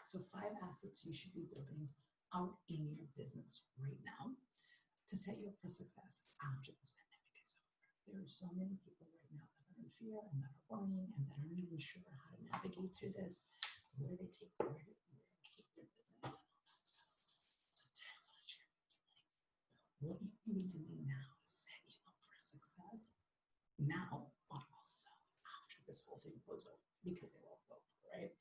So 5 assets you should be building out in your business right now to set you up for success after this pandemic is over. There are so many people right now that are in fear and that are worrying and that aren't even sure how to navigate through this, where they take where to keep their business and all that stuff. So today I want to share with you what you need to do now to set you up for success now, but also after this whole thing blows over, because it will blow over, right?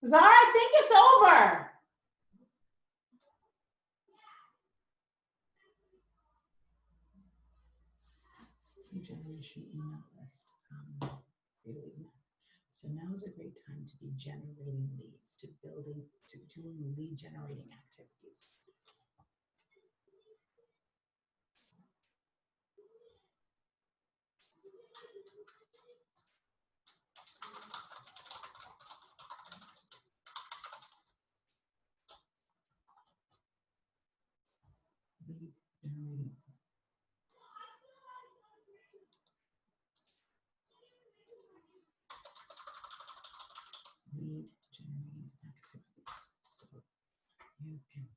Zara, I think it's over. Generation email list. So now is a great time to be generating leads, to doing lead generating activities. Lead generating. Lead generating activities. So you can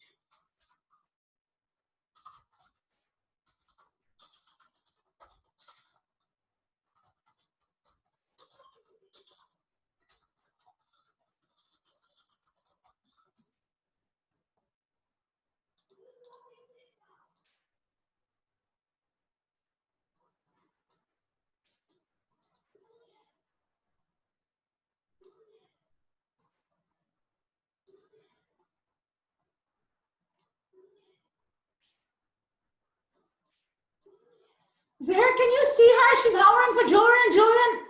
Zara, can you see her? She's hovering for Julian and Julian.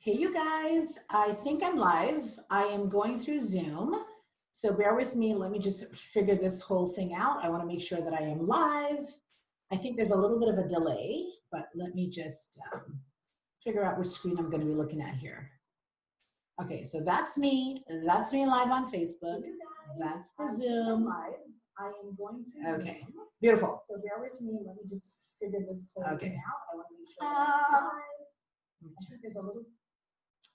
Hey, you guys, I think I'm live. I am going through Zoom, so bear with me. Let me just figure this whole thing out. I want to make sure that I am live. I think there's a little bit of a delay, but let me just figure out which screen I'm going to be looking at here. Okay, so that's me. That's me live on Facebook. That's the Zoom. Live. I am going through okay, Zoom. Beautiful. So bear with me. Let me just figure this whole thing out. I want to make sure that I'm live. I think there's a little.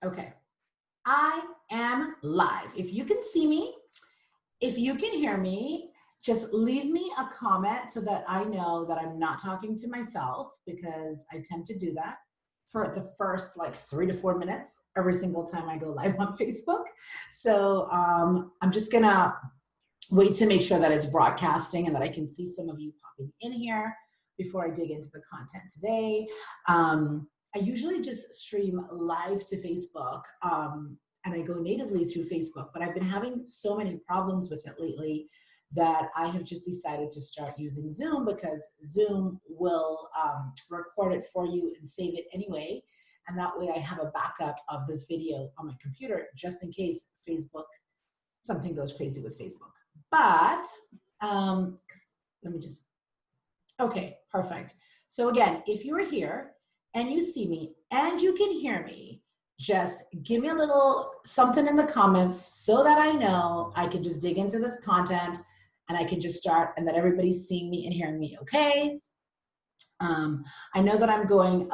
Okay, I am live. If you can see me, if you can hear me, just leave me a comment so that I know that I'm not talking to myself, because I tend to do that for the first like 3 to 4 minutes every single time I go live on Facebook. So I'm just gonna wait to make sure that it's broadcasting and that I can see some of you popping in here before I dig into the content today. I usually just stream live to Facebook and I go natively through Facebook, but I've been having so many problems with it lately that I have just decided to start using Zoom, because Zoom will record it for you and save it anyway. And that way I have a backup of this video on my computer just in case something goes crazy with Facebook. But let me just, okay, perfect. So again, if you're here and you see me and you can hear me, just give me a little something in the comments so that I know I can just dig into this content and I can just start and that everybody's seeing me and hearing me, okay? I know that I'm going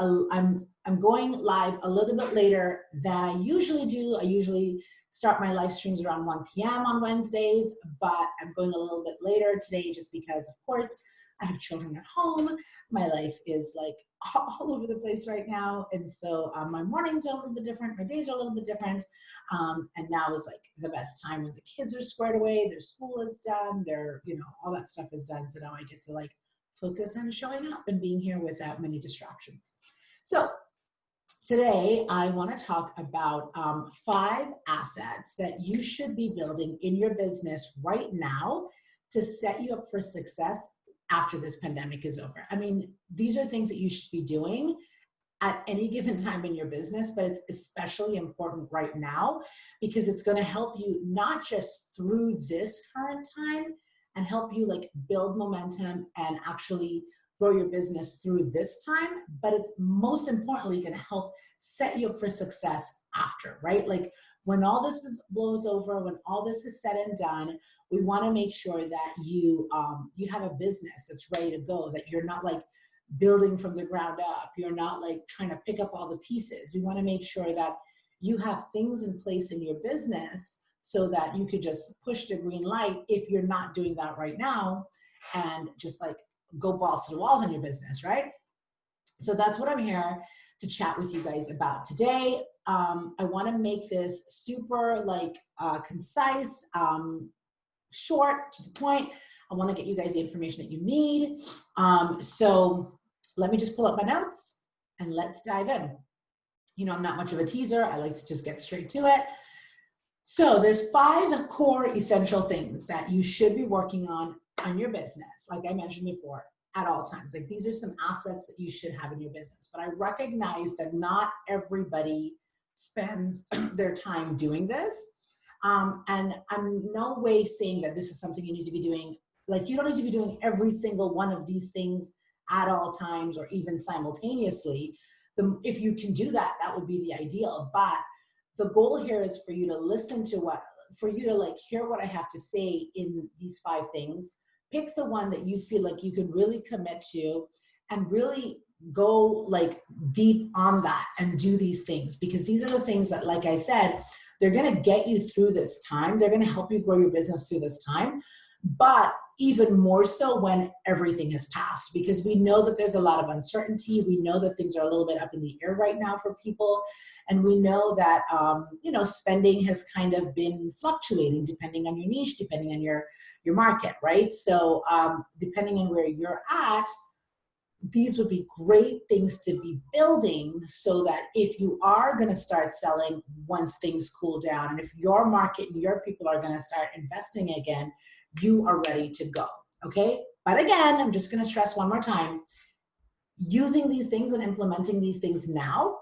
live a little bit later than I usually do. I usually start my live streams around 1 p.m. on Wednesdays, but I'm going a little bit later today just because, of course, I have children at home. My life is like all over the place right now. And so my mornings are a little bit different. My days are a little bit different. And now is like the best time when the kids are squared away, their school is done, their, all that stuff is done. So now I get to like focus on showing up and being here without many distractions. So today I want to talk about 5 assets that you should be building in your business right now to set you up for success after this pandemic is over. I mean, these are things that you should be doing at any given time in your business, but it's especially important right now because it's going to help you not just through this current time and help you like build momentum and actually grow your business through this time, but it's most importantly going to help set you up for success after, right? Like when all this blows over, when all this is said and done, we want to make sure that you have a business that's ready to go, that you're not like building from the ground up. You're not like trying to pick up all the pieces. We want to make sure that you have things in place in your business so that you could just push the green light if you're not doing that right now and just like go balls to the walls in your business, right? So that's what I'm here to chat with you guys about today. I want to make this super like concise, short, to the point. I want to get you guys the information that you need. So let me just pull up my notes and let's dive in. I'm not much of a teaser. I like to just get straight to it. So there's 5 core essential things that you should be working on your business, like I mentioned before, at all times. Like these are some assets that you should have in your business. But I recognize that not everybody spends their time doing this. And I'm no way saying that this is something you need to be doing. Like you don't need to be doing every single one of these things at all times or even simultaneously. If you can do that, that would be the ideal. But the goal here is for you to listen to for you to like hear what I have to say in these 5 things. Pick the one that you feel like you can really commit to and really go like deep on that and do these things, because these are the things that, like I said, they're going to get you through this time. They're going to help you grow your business through this time, but even more so when everything has passed, because we know that there's a lot of uncertainty. We know that things are a little bit up in the air right now for people. And we know that, spending has kind of been fluctuating depending on your niche, depending on your market, right? So depending on where you're at, these would be great things to be building so that if you are going to start selling once things cool down, and if your market and your people are going to start investing again, you are ready to go, okay? But again, I'm just going to stress one more time, using these things and implementing these things now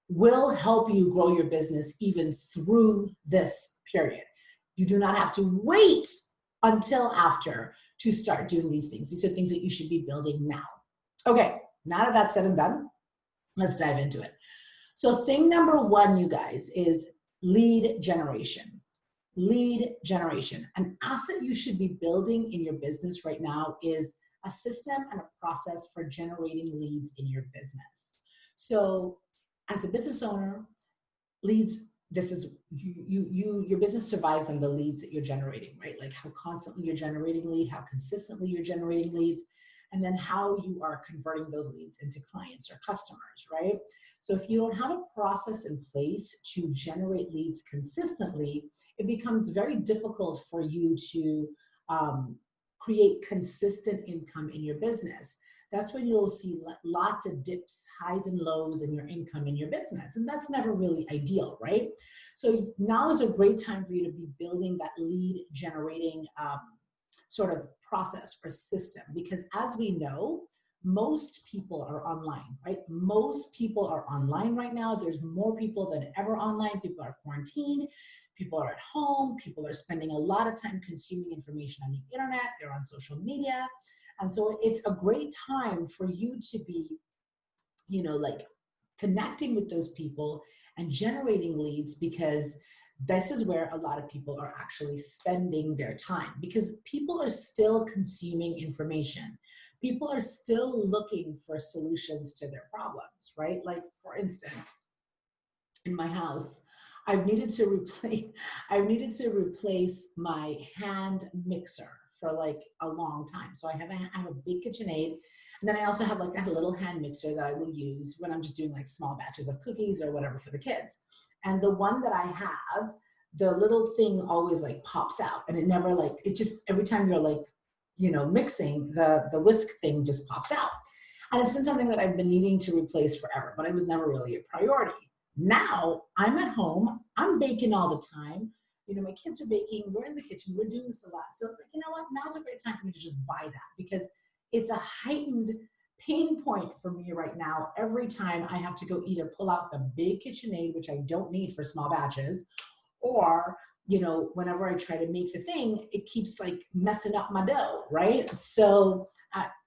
will help you grow your business even through this period. You do not have to wait until after to start doing these things. These are things that you should be building now. Okay, now that that's said and done, let's dive into it. So thing number 1, you guys, is lead generation. Lead generation. An asset you should be building in your business right now is a system and a process for generating leads in your business. So as a business owner, leads, this is your business survives on the leads that you're generating, right? Like how constantly you're generating lead, how consistently you're generating leads, and then how you are converting those leads into clients or customers, right? So if you don't have a process in place to generate leads consistently, it becomes very difficult for you to create consistent income in your business. That's when you'll see lots of dips, highs and lows in your income in your business. And that's never really ideal, right? So now is a great time for you to be building that lead generating sort of process or system, because as we know, most people are online, right? Most people are online right now. There's more people than ever online. People are quarantined. People are at home. People are spending a lot of time consuming information on the internet. They're on social media. And so it's a great time for you to be, like connecting with those people and generating leads, because this is where a lot of people are actually spending their time, because people are still consuming information. People are still looking for solutions to their problems, right? Like, for instance, in my house, I've needed to replace I've needed to replace my hand mixer for like a long time. So I have a big KitchenAid, and then I also have like a little hand mixer that I will use when I'm just doing like small batches of cookies or whatever for the kids. And the one that I have, the little thing always like pops out, and it never like, it just, every time you're like, mixing, the whisk thing just pops out. And it's been something that I've been needing to replace forever, but it was never really a priority. Now I'm at home, I'm baking all the time. My kids are baking, we're in the kitchen, we're doing this a lot. So I was like, you know what, now's a great time for me to just buy that, because it's a heightened pain point for me right now. Every time I have to go either pull out the big KitchenAid, which I don't need for small batches, or whenever I try to make the thing, it keeps like messing up my dough, right? So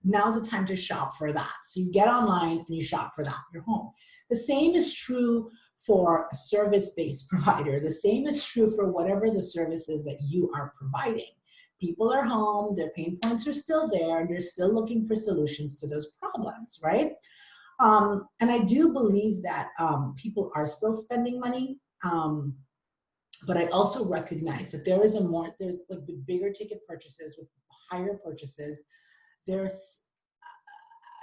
now's the time to shop for that. So you get online and you shop for that in your home. The same is true for a service-based provider. The same is true for whatever the service is that you are providing. People are home, their pain points are still there, and they're still looking for solutions to those problems, right? And I do believe that people are still spending money. But I also recognize that there's like the bigger ticket purchases with higher purchases. There's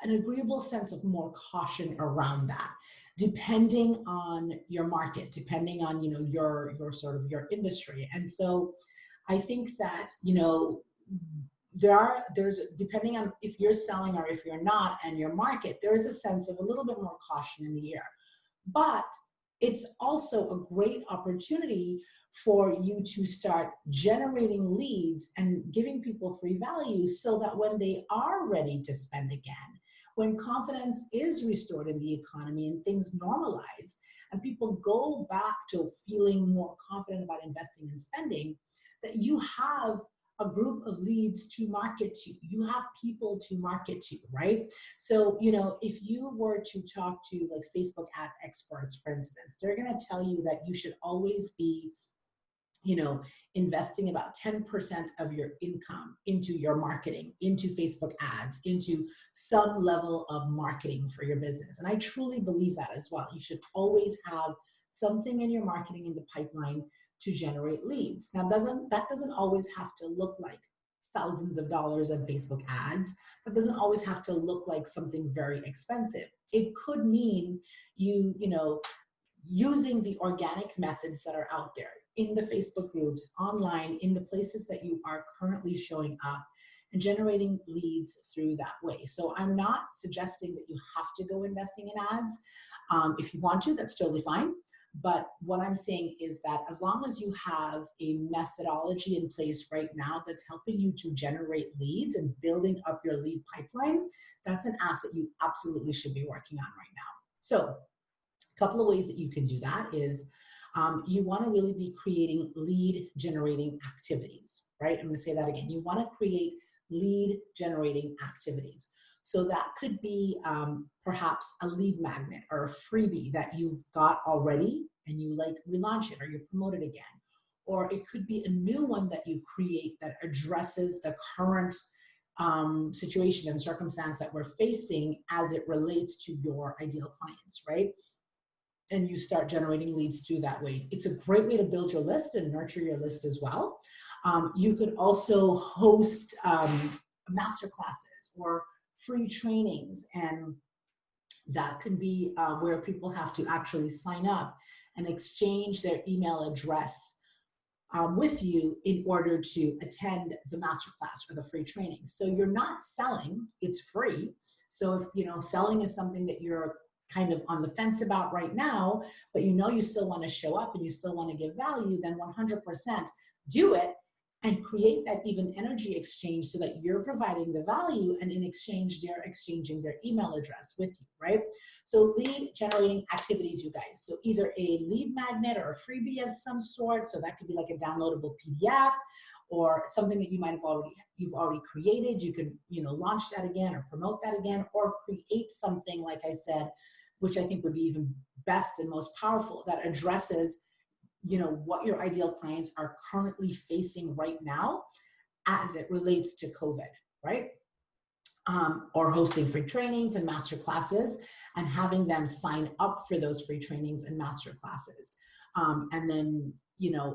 an agreeable sense of more caution around that, depending on your market, depending on, your sort of your industry. And so I think that, there's depending on if you're selling or if you're not, and your market, there is a sense of a little bit more caution in the air. But it's also a great opportunity for you to start generating leads and giving people free value, so that when they are ready to spend again, when confidence is restored in the economy and things normalize and people go back to feeling more confident about investing and spending, that you have a group of leads to market to. You have people to market to, right? So, if you were to talk to like Facebook ad experts, for instance, they're going to tell you that you should always be, investing about 10% of your income into your marketing, into Facebook ads, into some level of marketing for your business. And I truly believe that as well. You should always have something in your marketing in the pipeline to generate leads. Now, that doesn't always have to look like thousands of dollars of Facebook ads. That doesn't always have to look like something very expensive. It could mean using the organic methods that are out there in the Facebook groups, online, in the places that you are currently showing up, and generating leads through that way. So I'm not suggesting that you have to go investing in ads. If you want to, that's totally fine. But what I'm saying is that as long as you have a methodology in place right now that's helping you to generate leads and building up your lead pipeline, that's an asset you absolutely should be working on right now. So a couple of ways that you can do that is you want to really be creating lead generating activities, right? I'm going to say that again. You want to create lead generating activities. So that could be perhaps a lead magnet or a freebie that you've got already and you like relaunch it or you promote it again. Or it could be a new one that you create that addresses the current situation and circumstance that we're facing as it relates to your ideal clients, right? And you start generating leads through that way. It's a great way to build your list and nurture your list as well. You could also host master classes or free trainings, and that can be where people have to actually sign up and exchange their email address with you in order to attend the masterclass or the free training. So you're not selling, it's free. So if selling is something that you're kind of on the fence about right now, but you still want to show up and you still want to give value, then 100% do it and create that even energy exchange so that you're providing the value and in exchange, they're exchanging their email address with you, right? So lead generating activities, you guys. So either a lead magnet or a freebie of some sort. So that could be like a downloadable PDF or something that you've already created. You can, launch that again or promote that again, or create something, like I said, which I think would be even best and most powerful, that addresses what your ideal clients are currently facing right now as it relates to COVID, right? Or hosting free trainings and master classes and having them sign up for those free trainings and master classes. And then,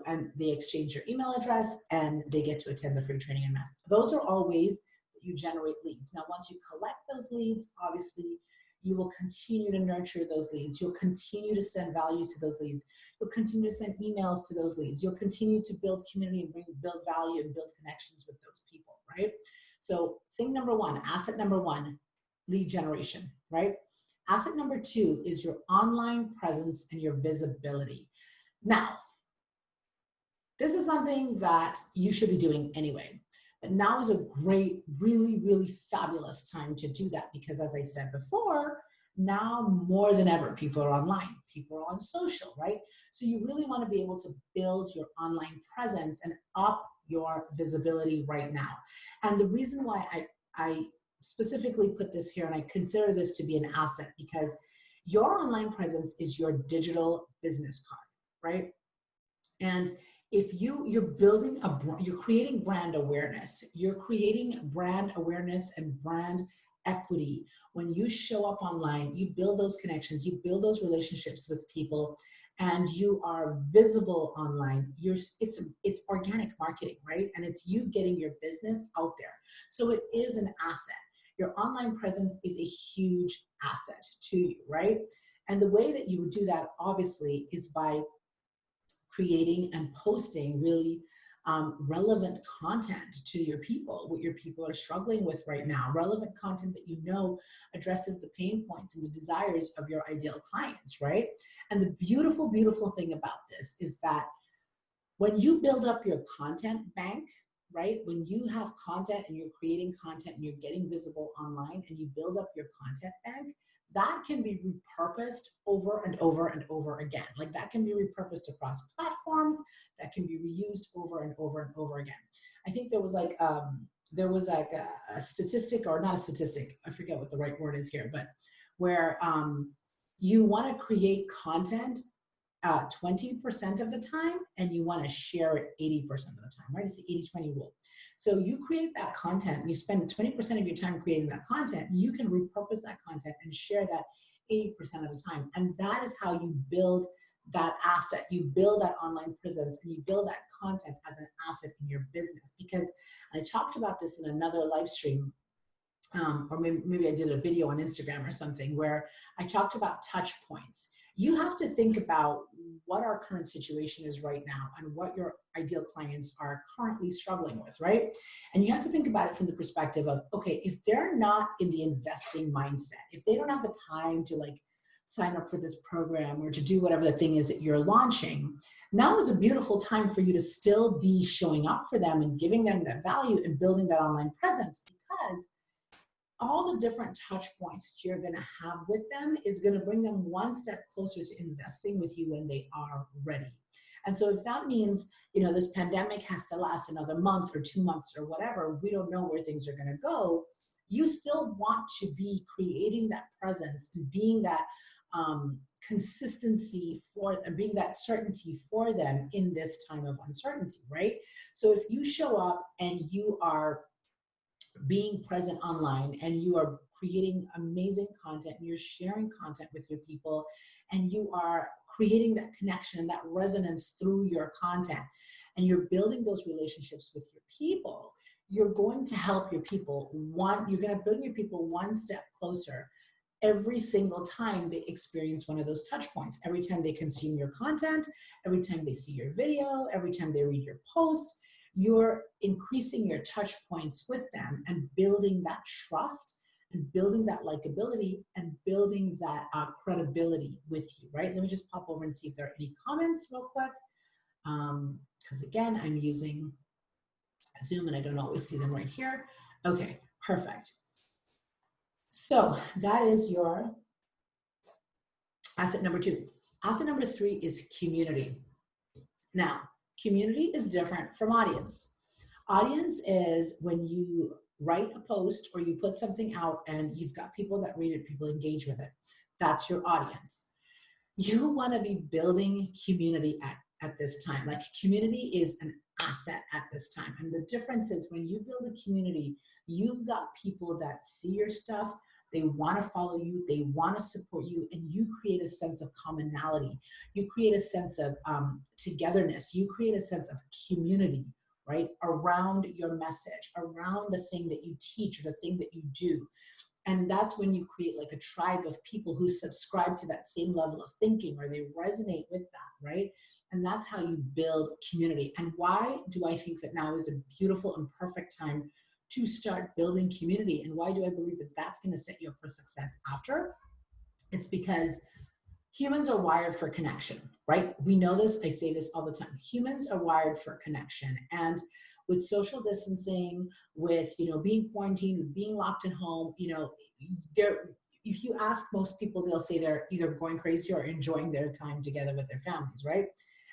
and they exchange your email address and they get to attend the free training and master. Those are all ways that you generate leads. Now, once you collect those leads, obviously, you will continue to nurture those leads. You'll continue to send value to those leads. You'll continue to send emails to those leads. You'll continue to build community and build value and build connections with those people, right? So thing number one, asset number one, lead generation, right? Asset number two is your online presence and your visibility. Now, this is something that you should be doing anyway. But now is a great, really, really fabulous time to do that because as I said before, now more than ever, people are online, people are on social, right? So you really want to be able to build your online presence and up your visibility right now. And the reason why I specifically put this here and I consider this to be an asset because your online presence is your digital business card, right? And if you're building you're creating brand awareness, and brand equity. When you show up online, you build those connections, you build those relationships with people, and you are visible online. It's organic marketing, right? And it's you getting your business out there. So it is an asset. Your online presence is a huge asset to you, right? And the way that you would do that, obviously, is by creating and posting really relevant content to your people, what your people are struggling with right now, relevant content that addresses the pain points and the desires of your ideal clients, right? And the beautiful, beautiful thing about this is that when you build up your content bank, right? When you have content and you're creating content and you're getting visible online and you build up your content bank, that can be repurposed over and over and over again. Like that can be repurposed across platforms, that can be reused over and over and over again. I think there was like a statistic, or not a statistic, I forget what the right word is here, but where you want to create content 20% of the time and you want to share it 80% of the time, right? It's the 80-20 rule. So you create that content and you spend 20% of your time creating that content, you can repurpose that content and share that 80% of the time. And that is how you build that asset. You build that online presence and you build that content as an asset in your business. Because I talked about this in another live stream, or maybe I did a video on Instagram or something where I talked about touch points. You have to think about what our current situation is right now and what your ideal clients are currently struggling with, right? And you have to think about it from the perspective of, okay, if they're not in the investing mindset, if they don't have the time to like sign up for this program or to do whatever the thing is that you're launching, now is a beautiful time for you to still be showing up for them and giving them that value and building that online presence, because all the different touch points you're going to have with them is going to bring them one step closer to investing with you when they are ready. And so if that means, this pandemic has to last another month or 2 months or whatever, we don't know where things are going to go, you still want to be creating that presence and being that consistency and being that certainty for them in this time of uncertainty, right? So if you show up and you are being present online and you are creating amazing content and you're sharing content with your people and you are creating that connection, that resonance through your content, and you're building those relationships with your people, you're going to help your people you're going to bring your people one step closer every single time they experience one of those touch points. Every time they consume your content, every time they see your video, every time they read your post, you're increasing your touch points with them and building that trust and building that likability and building that credibility with you, right? Let me just pop over and see if there are any comments real quick. Because again, I'm using Zoom and I don't always see them right here. Okay, perfect. So that is your asset number 2. Asset number 3 is community. Now, community is different from audience. Audience is when you write a post or you put something out and you've got people that read it, people engage with it. That's your audience. You want to be building community at this time. Like community is an asset at this time. And the difference is when you build a community, you've got people that see your stuff, they want to follow you, they want to support you, and you create a sense of commonality. You create a sense of togetherness. You create a sense of community, right? Around your message, around the thing that you teach or the thing that you do. And that's when you create like a tribe of people who subscribe to that same level of thinking, or they resonate with that, right? And that's how you build community. And why do I think that now is a beautiful and perfect time to start building community? And why do I believe that that's going to set you up for success after? It's because humans are wired for connection, right? We know this. I say this all the time. Humans are wired for connection. And with social distancing, with, being quarantined, with being locked at home, if you ask most people, they'll say they're either going crazy or enjoying their time together with their families, right?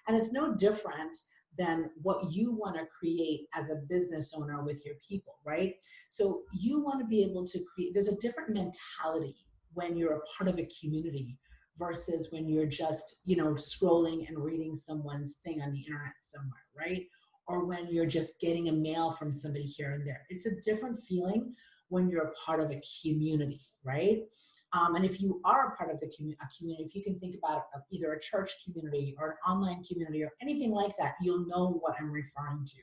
And it's no different than what you want to create as a business owner with your people, right? So you want to be able to create, there's a different mentality when you're a part of a community versus when you're just, scrolling and reading someone's thing on the internet somewhere, right? Or when you're just getting a mail from somebody here and there. It's a different feeling when you're a part of a community, right? And if you are a part of a community, if you can think about either a church community or an online community or anything like that, you'll know what I'm referring to.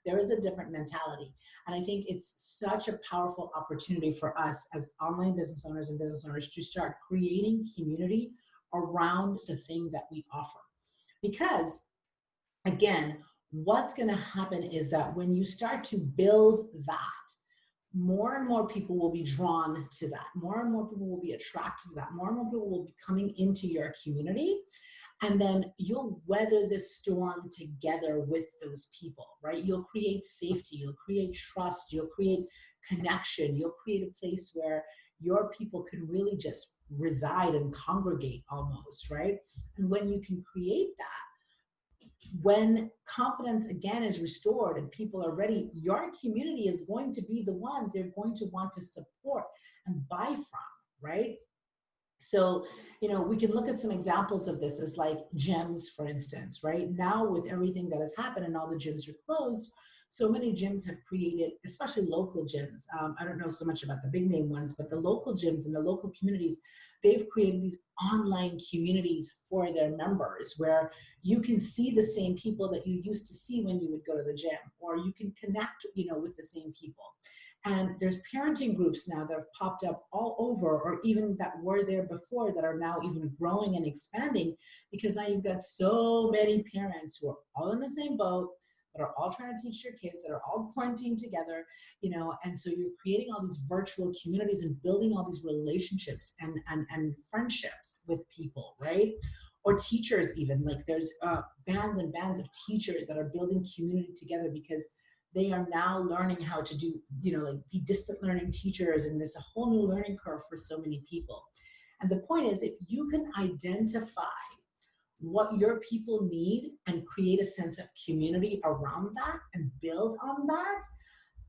There is a different mentality. And I think it's such a powerful opportunity for us as online business owners and business owners to start creating community around the thing that we offer. Because again, what's going to happen is that when you start to build that, more and more people will be drawn to that. More and more people will be attracted to that. More and more people will be coming into your community. And then you'll weather this storm together with those people, right? You'll create safety, you'll create trust, you'll create connection, you'll create a place where your people can really just reside and congregate almost, right? And when you can create that, when confidence again is restored and people are ready, your community is going to be the one they're going to want to support and buy from, right? So, we can look at some examples of this as like gyms, for instance, right? Now with everything that has happened and all the gyms are closed, so many gyms have created, especially local gyms. I don't know so much about the big name ones, but the local gyms and the local communities, they've created these online communities for their members where you can see the same people that you used to see when you would go to the gym, or you can connect, with the same people. And there's parenting groups now that have popped up all over, or even that were there before that are now even growing and expanding, because now you've got so many parents who are all in the same boat, that are all trying to teach their kids, that are all quarantined together, and so you're creating all these virtual communities and building all these relationships and friendships with people, right? Or teachers even, like there's bands and bands of teachers that are building community together because they are now learning how to do, like be distant learning teachers, and there's a whole new learning curve for so many people. And the point is, if you can identify what your people need and create a sense of community around that and build on that,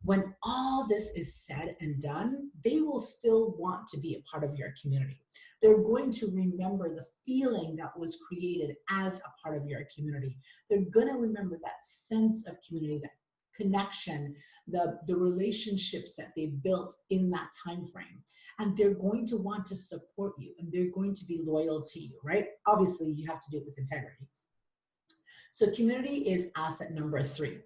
when all this is said and done, they will still want to be a part of your community. They're going to remember the feeling that was created as a part of your community. They're going to remember that sense of community, that connection, the relationships that they built in that time frame. And they're going to want to support you, and they're going to be loyal to you, right? Obviously, you have to do it with integrity. So community is asset number 3.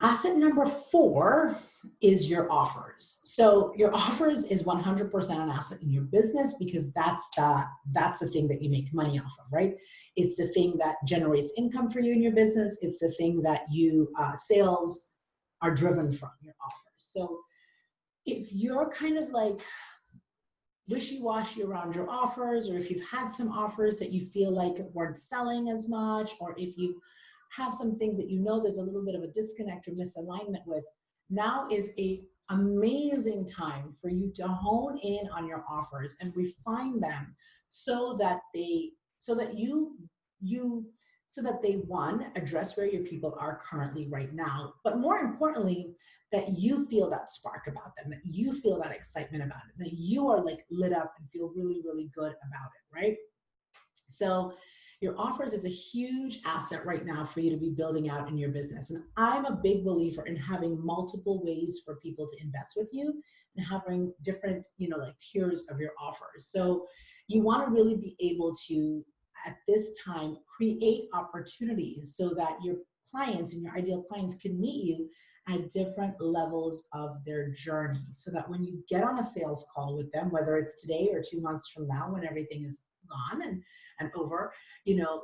Asset number 4 is your offers. So your offers is 100% an asset in your business, because that's the thing that you make money off of, right? It's the thing that generates income for you in your business. It's the thing that you sales are driven from, your offers. So if you're kind of like wishy-washy around your offers, or if you've had some offers that you feel like weren't selling as much, or if you have some things that there's a little bit of a disconnect or misalignment with, now is a amazing time for you to hone in on your offers and refine them so that they one, address where your people are currently right now, but more importantly, that you feel that spark about them, that you feel that excitement about it, that you are like lit up and feel really, really good about it, right? So Your offers is a huge asset right now for you to be building out in your business. And I'm a big believer in having multiple ways for people to invest with you and having different, like tiers of your offers. So you want to really be able to, at this time, create opportunities so that your clients and your ideal clients can meet you at different levels of their journey, so that when you get on a sales call with them, whether it's today or 2 months from now, when everything is gone and over,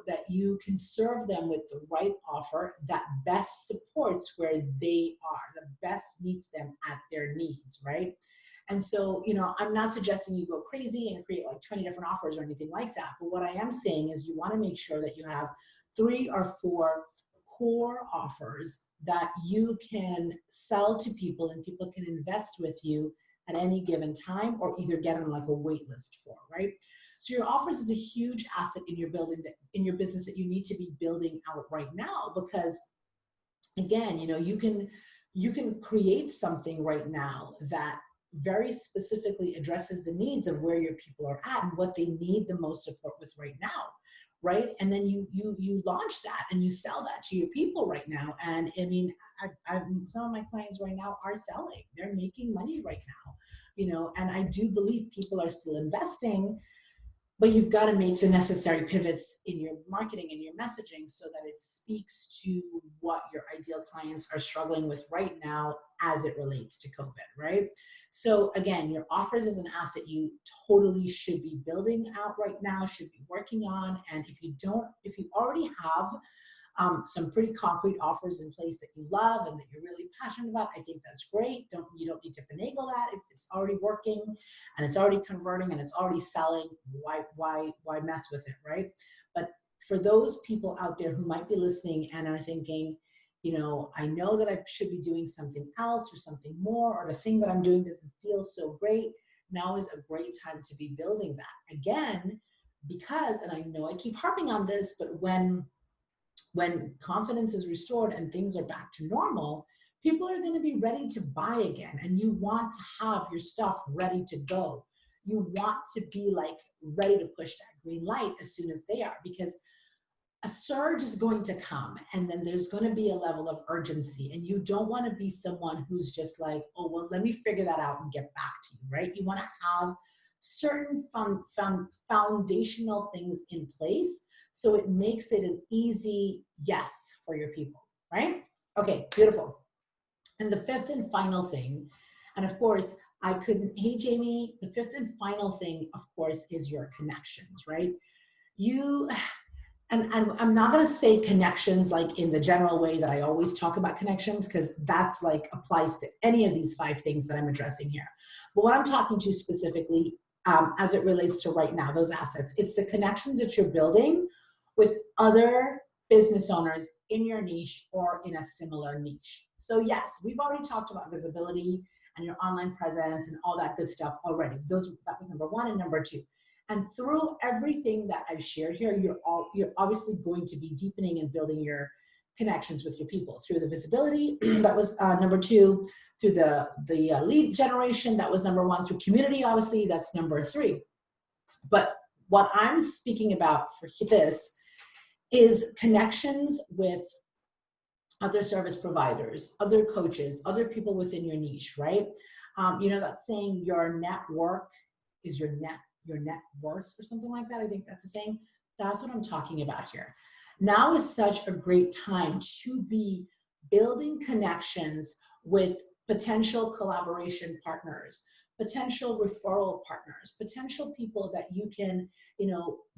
that you can serve them with the right offer that best supports where they are, the best meets them at their needs, right? And so, I'm not suggesting you go crazy and create like 20 different offers or anything like that. But what I am saying is you want to make sure that you have 3 or 4 core offers that you can sell to people and people can invest with you at any given time, or either get on like a wait list for, right? So your offers is a huge asset in your in your business that you need to be building out right now, because again, you can create something right now that very specifically addresses the needs of where your people are at and what they need the most support with right now, right? And then you launch that and you sell that to your people right now. And I mean, I've some of my clients right now are selling, they're making money right now, and I do believe people are still investing. But you've got to make the necessary pivots in your marketing and your messaging so that it speaks to what your ideal clients are struggling with right now as it relates to COVID, right? So again, your offers is an asset you totally should be building out right now, should be working on. And if you already have some pretty concrete offers in place that you love and that you're really passionate about, I think that's great. You don't need to finagle that. If it's already working and it's already converting and it's already selling, why mess with it, right? But for those people out there who might be listening and are thinking, I know that I should be doing something else or something more, or the thing that I'm doing doesn't feel so great, now is a great time to be building that. Again, because, and I know I keep harping on this, but when confidence is restored and things are back to normal, people are going to be ready to buy again. And you want to have your stuff ready to go. You want to be like ready to push that green light as soon as they are, because a surge is going to come and then there's going to be a level of urgency. And you don't want to be someone who's just like, oh, well, let me figure that out and get back to you, right? You want to have certain foundational things in place so it makes it an easy yes for your people, right? Okay, beautiful. And the fifth and final thing, and of course, hey, Jamie, the fifth and final thing, of course, is your connections, right? And I'm not going to say connections like in the general way that I always talk about connections, because that's like applies to any of these 5 things that I'm addressing here. But what I'm talking to specifically as it relates to right now, those assets, it's the connections that you're building with other business owners in your niche or in a similar niche. So yes, we've already talked about visibility and your online presence and all that good stuff already. That was number 1 and number 2. And through everything that I've shared here, you're obviously going to be deepening and building your connections with your people through the visibility. That was number 2. Through the lead generation, that was number 1. Through community, obviously, that's number 3. But what I'm speaking about for this is connections with other service providers, other coaches, other people within your niche, right? That saying your network is your net worth or something like that. I think that's the saying. That's what I'm talking about here. Now is such a great time to be building connections with potential collaboration partners, potential referral partners, potential people that you can,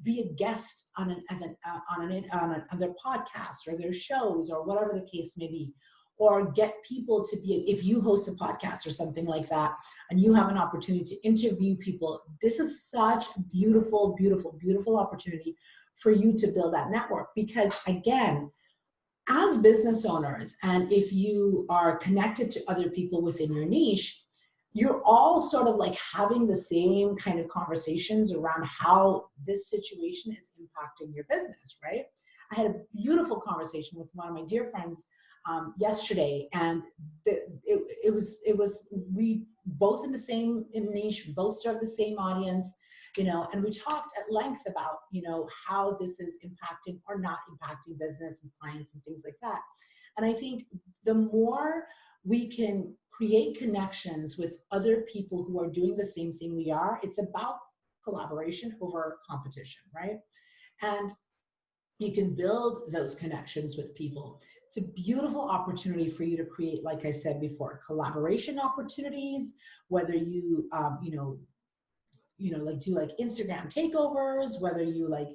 be a guest on their podcast or their shows or whatever the case may be, or get people to be, if you host a podcast or something like that, and you have an opportunity to interview people, this is such a beautiful, beautiful, beautiful opportunity for you to build that network. Because again, as business owners, and if you are connected to other people within your niche, you're all sort of like having the same kind of conversations around how this situation is impacting your business, right? I had a beautiful conversation with one of my dear friends yesterday, and it was we both in the same niche, both serve the same audience, you know, and we talked at length about, you know, how this is impacting or not impacting business and clients and things like that. And I think the more we can create connections with other people who are doing the same thing we are, it's about collaboration over competition, right? And you can build those connections with people. It's a beautiful opportunity for you to create, like I said before, collaboration opportunities, whether you, like do like Instagram takeovers, whether you like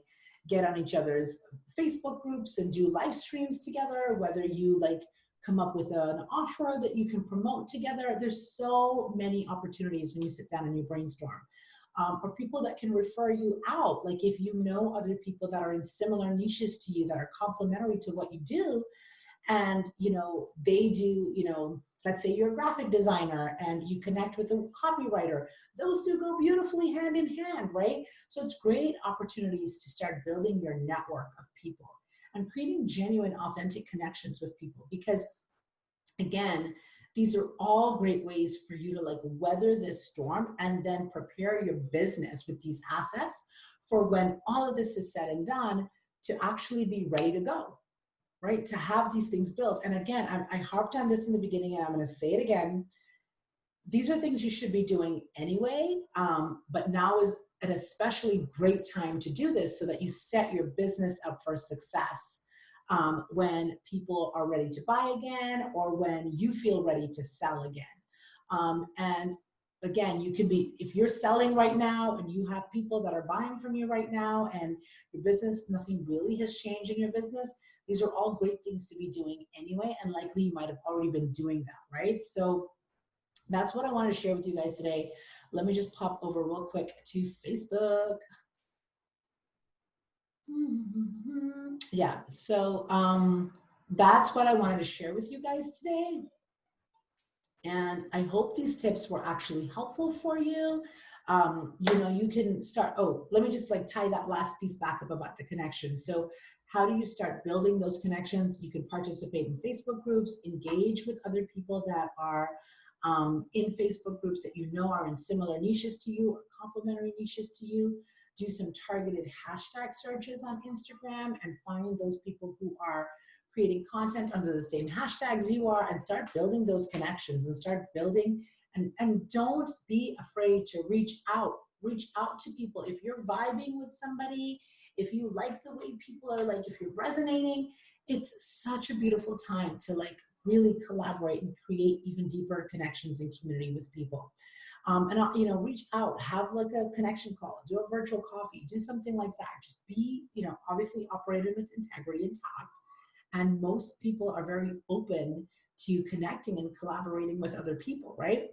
get on each other's Facebook groups and do live streams together, whether you like come up with an offer that you can promote together. There's so many opportunities when you sit down and you brainstorm. Or people that can refer you out. Like if you know other people that are in similar niches to you that are complementary to what you do, and you know they do, you know, let's say you're a graphic designer and you connect with a copywriter, those two go beautifully hand in hand, right? So it's great opportunities to start building your network of people and creating genuine, authentic connections with people, because again, these are all great ways for you to like weather this storm and then prepare your business with these assets for when all of this is said and done to actually be ready to go, right? To have these things built. And again, I harped on this in the beginning and I'm going to say it again. These are things you should be doing anyway, but now is an especially great time to do this so that you set your business up for success when people are ready to buy again or when you feel ready to sell again. And again, you can be, if you're selling right now and you have people that are buying from you right now and your business, nothing really has changed in your business, these are all great things to be doing anyway, and likely you might have already been doing that, right? So that's what I want to share with you guys today. Let me just pop over real quick to Facebook. Yeah, so that's what I wanted to share with you guys today. And I hope these tips were actually helpful for you. You know, you can start, oh, let me just like tie that last piece back up about the connection. So how do you start building those connections? You can participate in Facebook groups, engage with other people that are in Facebook groups that you know are in similar niches to you or complementary niches to you. Do some targeted hashtag searches on Instagram and find those people who are creating content under the same hashtags you are, and start building those connections and start building, and don't be afraid to reach out to people. If you're vibing with somebody, if you like the way people are, like if you're resonating, it's such a beautiful time to like really collaborate and create even deeper connections and community with people. And you know, reach out, have like a connection call, do a virtual coffee, do something like that. Just be, you know, obviously operate with integrity and tact. And most people are very open to connecting and collaborating with other people, right?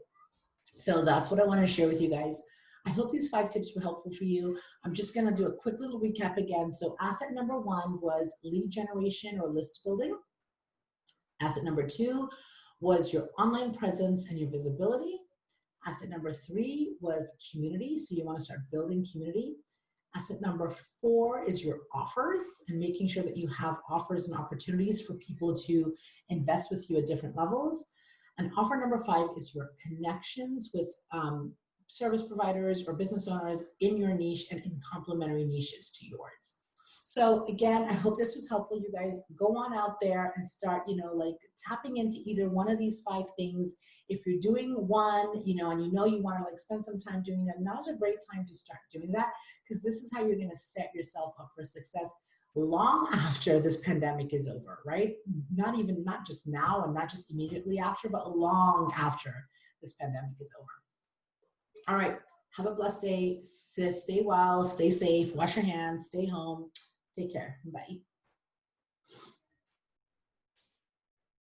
So that's what I want to share with you guys. I hope these 5 tips were helpful for you. I'm just going to do a quick little recap again. So asset number 1 was lead generation or list building. Asset number 2 was your online presence and your visibility. Asset number 3 was community. So you want to start building community. Asset number 4 is your offers and making sure that you have offers and opportunities for people to invest with you at different levels. And offer number 5 is your connections with service providers or business owners in your niche and in complementary niches to yours. So again, I hope this was helpful. You guys go on out there and start, you know, like tapping into either one of these 5 things. If you're doing one, you know, and you know you want to like spend some time doing that, now's a great time to start doing that, because this is how you're going to set yourself up for success long after this pandemic is over, right? Not just now and not just immediately after, but long after this pandemic is over. All right. Have a blessed day. Stay well, stay safe, wash your hands, stay home. Take care. Bye.